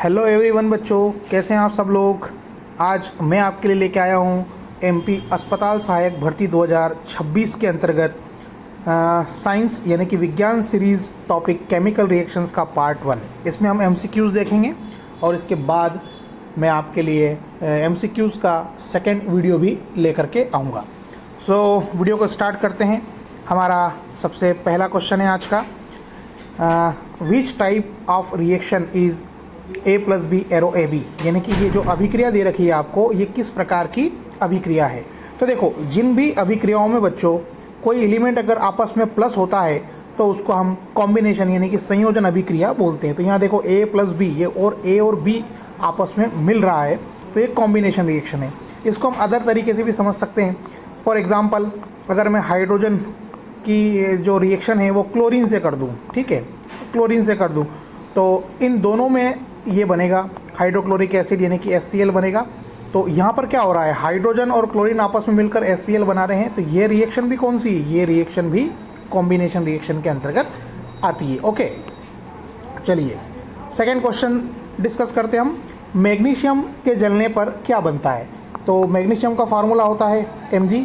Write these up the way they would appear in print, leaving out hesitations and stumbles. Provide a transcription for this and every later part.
Hello everyone बच्चों, कैसे हैं आप सब लोग। आज मैं आपके लिए लेके आया हूँ एमपी अस्पताल सहायक भर्ती 2026 के अंतर्गत साइंस यानी कि विज्ञान सीरीज़ टॉपिक केमिकल रिएक्शंस का पार्ट 1। इसमें हम एमसीक्यूज़ देखेंगे और इसके बाद मैं आपके लिए एमसीक्यूज़ का सेकंड वीडियो भी लेकर के आऊँगा। वीडियो को स्टार्ट करते हैं। हमारा सबसे पहला क्वेश्चन है आज का, which type of reaction is A+B arrow AB, यानी कि ये जो अभिक्रिया दे रखी है आपको, ये किस प्रकार की अभिक्रिया है। तो देखो, जिन भी अभिक्रियाओं में बच्चों कोई एलिमेंट अगर आपस में प्लस होता है तो उसको हम कॉम्बिनेशन यानी कि संयोजन अभिक्रिया बोलते हैं। तो यहाँ देखो A+B, ये और A और B आपस में मिल रहा है तो ये कॉम्बिनेशन रिएक्शन है। इसको हम अदर तरीके से भी समझ सकते हैं। फॉर एग्जाम्पल, अगर मैं हाइड्रोजन की जो रिएक्शन है वो क्लोरीन से कर दूँ, ठीक है, क्लोरीन से कर दूँ, तो इन दोनों में ये बनेगा हाइड्रोक्लोरिक एसिड यानी कि HCl बनेगा। तो यहाँ पर क्या हो रहा है, हाइड्रोजन और क्लोरीन आपस में मिलकर HCl बना रहे हैं। तो ये रिएक्शन भी कौन सी, ये रिएक्शन भी कॉम्बिनेशन रिएक्शन के अंतर्गत आती है। ओके, चलिए सेकेंड क्वेश्चन डिस्कस करते हैं हम। मैग्नीशियम के जलने पर क्या बनता है। तो मैग्नीशियम का फार्मूला होता है Mg,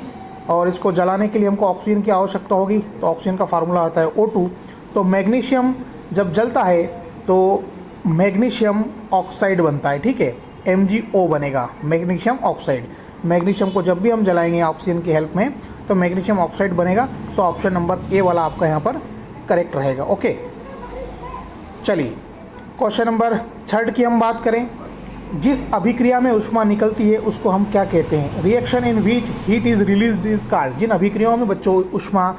और इसको जलाने के लिए हमको ऑक्सीजन की आवश्यकता होगी। तो ऑक्सीजन का फार्मूला होता है O2। तो मैग्नीशियम जब जलता है तो मैग्नीशियम ऑक्साइड बनता है, ठीक है, MgO बनेगा, मैग्नीशियम ऑक्साइड। मैग्नीशियम को जब भी हम जलाएंगे ऑक्सीजन की हेल्प में तो मैग्नीशियम ऑक्साइड बनेगा। सो ऑप्शन नंबर ए वाला आपका यहाँ पर करेक्ट रहेगा। ओके, चलिए क्वेश्चन नंबर थर्ड की हम बात करें। जिस अभिक्रिया में ऊष्मा निकलती है उसको हम क्या कहते हैं। Reaction in which heat is released is called. जिन अभिक्रियाओं में बच्चों ऊष्मा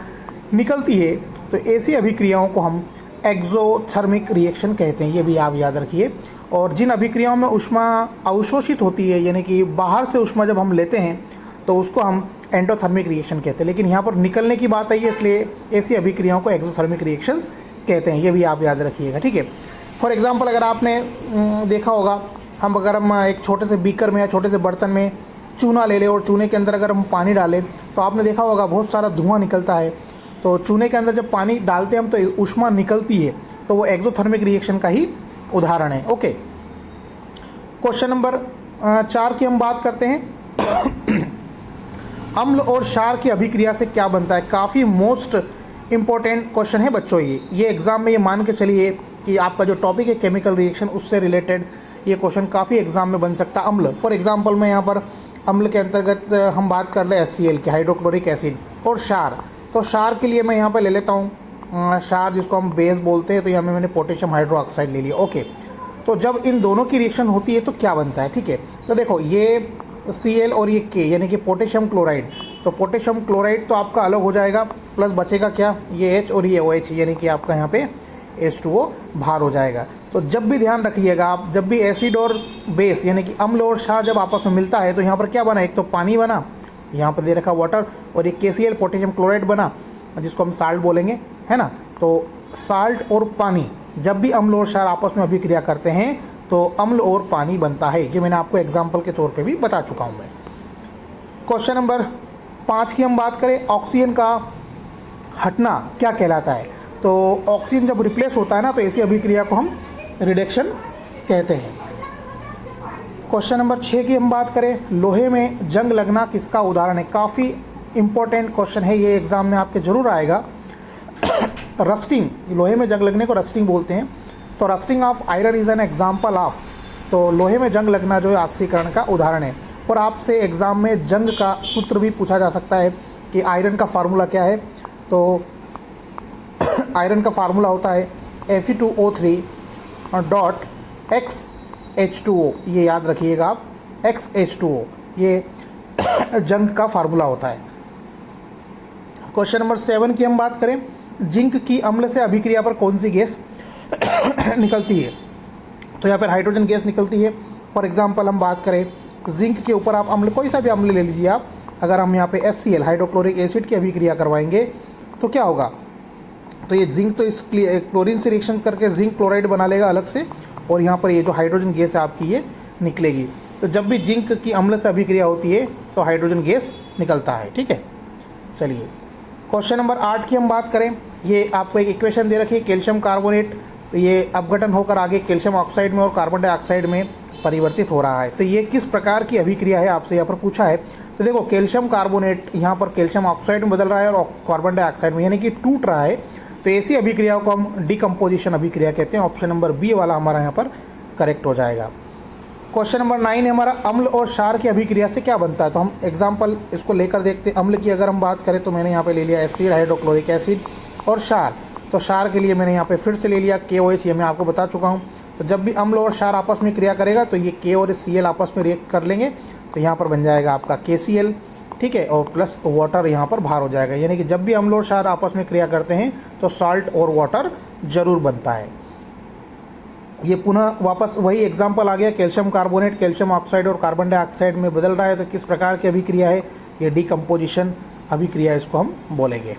निकलती है तो ऐसी अभिक्रियाओं को हम एक्सोथर्मिक रिएक्शन कहते हैं, ये भी आप याद रखिए। और जिन अभिक्रियाओं में ऊष्मा अवशोषित होती है यानी कि बाहर से ऊष्मा जब हम लेते हैं तो उसको हम एंडोथर्मिक रिएक्शन कहते हैं। लेकिन यहाँ पर निकलने की बात आई है इसलिए ऐसी अभिक्रियाओं को एक्सोथर्मिक रिएक्शंस कहते हैं, ये भी आप याद रखिएगा, ठीक है। फॉर एग्जाम्पल, अगर आपने देखा होगा, अगर हम एक छोटे से बीकर में या छोटे से बर्तन में चूना ले लें और चूने के अंदर अगर हम पानी डालें तो आपने देखा होगा बहुत सारा धुआं निकलता है। तो चूने के अंदर जब पानी डालते हैं हम तो ऊष्मा निकलती है, तो वो एक्सोथर्मिक रिएक्शन का ही उदाहरण है। ओके, क्वेश्चन नंबर 4 की हम बात करते हैं। अम्ल और क्षार की अभिक्रिया से क्या बनता है। काफ़ी मोस्ट इम्पोर्टेंट क्वेश्चन है बच्चों। ये एग्ज़ाम में ये मान के चलिए कि आपका जो टॉपिक है केमिकल रिएक्शन उससे रिलेटेड ये क्वेश्चन काफ़ी एग्जाम में बन सकता है। अम्ल, फॉर एग्जाम्पल मैं यहाँ पर अम्ल के अंतर्गत हम बात कर ले HCl के, हाइड्रोक्लोरिक एसिड, और क्षार। तो क्षार के लिए मैं यहाँ पर ले लेता हूँ क्षार जिसको हम बेस बोलते हैं। तो यहाँ में मैंने पोटेशियम हाइड्रोक्साइड ले लिया। ओके, तो जब इन दोनों की रिएक्शन होती है तो क्या बनता है, ठीक है। तो देखो ये Cl और ये K यानी कि पोटेशियम क्लोराइड। तो पोटेशियम क्लोराइड तो आपका अलग हो जाएगा, प्लस बचेगा क्या, ये H और ये OH यानी कि आपका यहाँ पे H2O बाहर हो जाएगा। तो जब भी ध्यान रखिएगा आप, जब भी एसिड और बेस यानी कि अम्ल और क्षार जब आपस में मिलता है तो यहाँ पर क्या बना, एक तो पानी बना, यहाँ पर दे रखा वाटर, और एक KCl पोटेशियम क्लोराइड बना जिसको हम साल्ट बोलेंगे, है ना। तो साल्ट और पानी जब भी अम्ल और क्षार आपस में अभिक्रिया करते हैं तो अम्ल और पानी बनता है। ये मैंने आपको एग्जाम्पल के तौर पे भी बता चुका हूँ मैं। क्वेश्चन नंबर 5 की हम बात करें, ऑक्सीजन का हटना क्या कहलाता है। तो ऑक्सीजन जब रिप्लेस होता है ना तो ऐसी अभिक्रिया को हम रिडक्शन कहते हैं। क्वेश्चन नंबर 6 की हम बात करें, लोहे में जंग लगना किसका उदाहरण है। काफ़ी इंपॉर्टेंट क्वेश्चन है, ये एग्जाम में आपके जरूर आएगा। रस्टिंग, लोहे में जंग लगने को रस्टिंग बोलते हैं। तो rusting of iron is an example of. तो लोहे में जंग लगना जो है ऑक्सीकरण का उदाहरण है। और आपसे एग्जाम में जंग का सूत्र भी पूछा जा सकता है कि आयरन का फार्मूला क्या है। तो आयरन का फार्मूला होता है Fe2O3 डॉट XH2O, ये याद रखिएगा आप, XH2O ये जंग का फार्मूला होता है। क्वेश्चन नंबर 7 की हम बात करें, जिंक की अम्ल से अभिक्रिया पर कौन सी गैस निकलती है। तो यहाँ पर हाइड्रोजन गैस निकलती है। फॉर एग्जांपल हम बात करें जिंक के ऊपर आप अम्ल, कोई सा भी अम्ल ले लीजिए आप, अगर हम यहाँ पे HCl हाइड्रोक्लोरिक एसिड की अभिक्रिया करवाएंगे तो क्या होगा, तो ये जिंक तो इस क्लोरीन से रिएक्शन करके जिंक क्लोराइड बना लेगा अलग से, और यहाँ पर ये जो हाइड्रोजन गैस है आपकी ये निकलेगी। तो जब भी जिंक की अम्ल से अभिक्रिया होती है तो हाइड्रोजन गैस निकलता है, ठीक है। चलिए क्वेश्चन नंबर 8 की हम बात करें, ये आपको एक इक्वेशन दे रखी है, कैल्शियम कार्बोनेट तो ये अपघटन होकर आगे कैल्शियम ऑक्साइड में और कार्बन डाइऑक्साइड में परिवर्तित हो रहा है। तो ये किस प्रकार की अभिक्रिया है आपसे यहाँ पर पूछा है। तो देखो कैल्शियम कार्बोनेट यहाँ पर कैल्शियम ऑक्साइड में बदल रहा है और कार्बन डाइऑक्साइड में, यानी कि टूट रहा है। तो ऐसी अभिक्रियाओं को हम डिकम्पोजिशन अभिक्रिया कहते हैं। ऑप्शन नंबर बी वाला हमारा यहाँ पर करेक्ट हो जाएगा। क्वेश्चन नंबर 9 है हमारा, अम्ल और क्षार की अभिक्रिया से क्या बनता है। तो हम एग्जाम्पल इसको लेकर देखते हैं। अम्ल की अगर हम बात करें तो मैंने यहाँ पे ले लिया एसिड हाइड्रोक्लोरिक एसिड, और क्षार, तो क्षार के लिए मैंने यहाँ पे फिर से ले लिया KOH, ये मैं आपको बता चुका हूँ। तो जब भी अम्ल और क्षार आपस में क्रिया करेगा तो ये K और Cl आपस में रिएक्ट कर लेंगे, तो यहाँ पर बन जाएगा आपका KCl, ठीक है, और प्लस वाटर यहाँ पर बाहर हो जाएगा। यानी कि जब भी अम्ल और क्षार आपस में क्रिया करते हैं तो सॉल्ट और वाटर जरूर बनता है। ये पुनः वापस वही एग्जाम्पल आ गया, कैल्शियम कार्बोनेट कैल्शियम ऑक्साइड और कार्बन डाइऑक्साइड में बदल रहा है। तो किस प्रकार की अभिक्रिया है, ये डिकम्पोजिशन अभिक्रिया इसको हम बोलेंगे।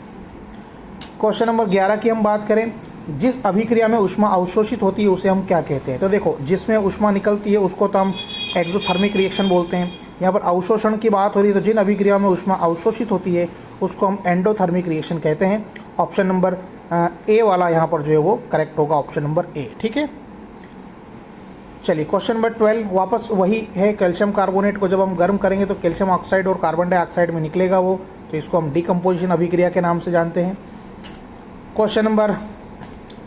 क्वेश्चन नंबर 11 की हम बात करें, जिस अभिक्रिया में ऊष्मा अवशोषित होती है उसे हम क्या कहते हैं। तो देखो जिसमें ऊष्मा निकलती है उसको तो हम एक्सोथर्मिक रिएक्शन बोलते हैं। यहाँ पर अवशोषण की बात हो रही है, तो जिन अभिक्रियाओं में ऊष्मा अवशोषित होती है उसको हम एंडोथर्मिक रिएक्शन कहते हैं। ऑप्शन नंबर ए वाला यहाँ पर जो है वो करेक्ट होगा, ऑप्शन नंबर ए, ठीक है। चलिए क्वेश्चन नंबर 12 वापस वही है, कैल्शियम कार्बोनेट को जब हम गर्म करेंगे तो कैल्शियम ऑक्साइड और कार्बन डाइऑक्साइड में निकलेगा वो, तो इसको हम डिकम्पोजिशन अभिक्रिया के नाम से जानते हैं। क्वेश्चन नंबर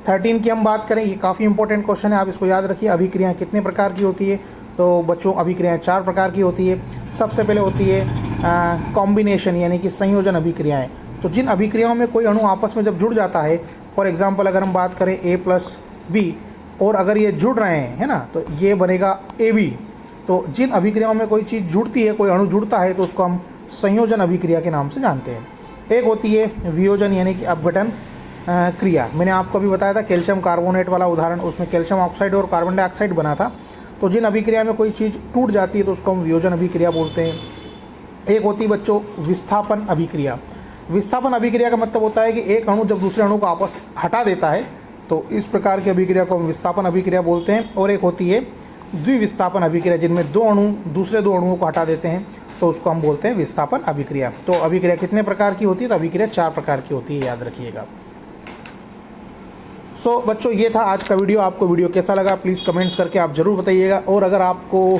13 की हम बात करें, ये काफ़ी इंपॉर्टेंट क्वेश्चन है, आप इसको याद रखिए। अभिक्रियाएं कितने प्रकार की होती है। तो बच्चों अभिक्रियाएं 4 प्रकार की होती है। सबसे पहले होती है कॉम्बिनेशन, यानी कि संयोजन अभिक्रियाएं। तो जिन अभिक्रियाओं में कोई अणु आपस में जब जुड़ जाता है, फॉर एग्जाम्पल अगर हम बात करें A+B, और अगर ये जुड़ रहे हैं, है ना, तो ये बनेगा AB। तो जिन अभिक्रियाओं में कोई चीज़ जुड़ती है, कोई अणु जुड़ता है, तो उसको हम संयोजन अभिक्रिया के नाम से जानते हैं। एक होती है वियोजन, यानी कि अपघटन क्रिया। मैंने आपको अभी बताया था कैल्शियम कार्बोनेट वाला उदाहरण, उसमें कैल्शियम ऑक्साइड और कार्बन डाइऑक्साइड बना था। तो जिन अभिक्रिया में कोई चीज़ टूट जाती है तो उसको हम वियोजन अभिक्रिया बोलते हैं। एक होती है बच्चों विस्थापन अभिक्रिया। विस्थापन अभिक्रिया का मतलब होता है कि एक अणु जब दूसरे अणु को आपस हटा देता है, तो इस प्रकार की अभिक्रिया को हम विस्थापन अभिक्रिया बोलते हैं। और एक होती है द्विविस्थापन अभिक्रिया, जिनमें दो अणु दूसरे दो अणुओं को हटा देते हैं, तो उसको हम बोलते हैं विस्थापन अभिक्रिया। तो अभिक्रिया कितने प्रकार की होती है, तो अभिक्रिया 4 प्रकार की होती है, याद रखिएगा। सो बच्चों ये था आज का वीडियो। आपको वीडियो कैसा लगा प्लीज़ कमेंट्स करके आप ज़रूर बताइएगा। और अगर आपको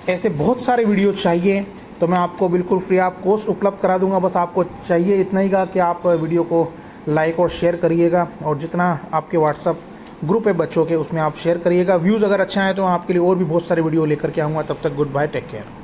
ऐसे बहुत सारे वीडियो चाहिए तो मैं आपको बिल्कुल फ्री ऑफ कॉस्ट उपलब्ध करा दूंगा। बस आपको चाहिए इतना ही कि आप वीडियो को लाइक और शेयर करिएगा, और जितना आपके व्हाट्सअप ग्रुप है बच्चों के उसमें आप शेयर करिएगा। व्यूज़ अगर अच्छा है तो आपके लिए और भी बहुत सारे वीडियो लेकर के आऊँगा। तब तक गुड बाय, टेक केयर।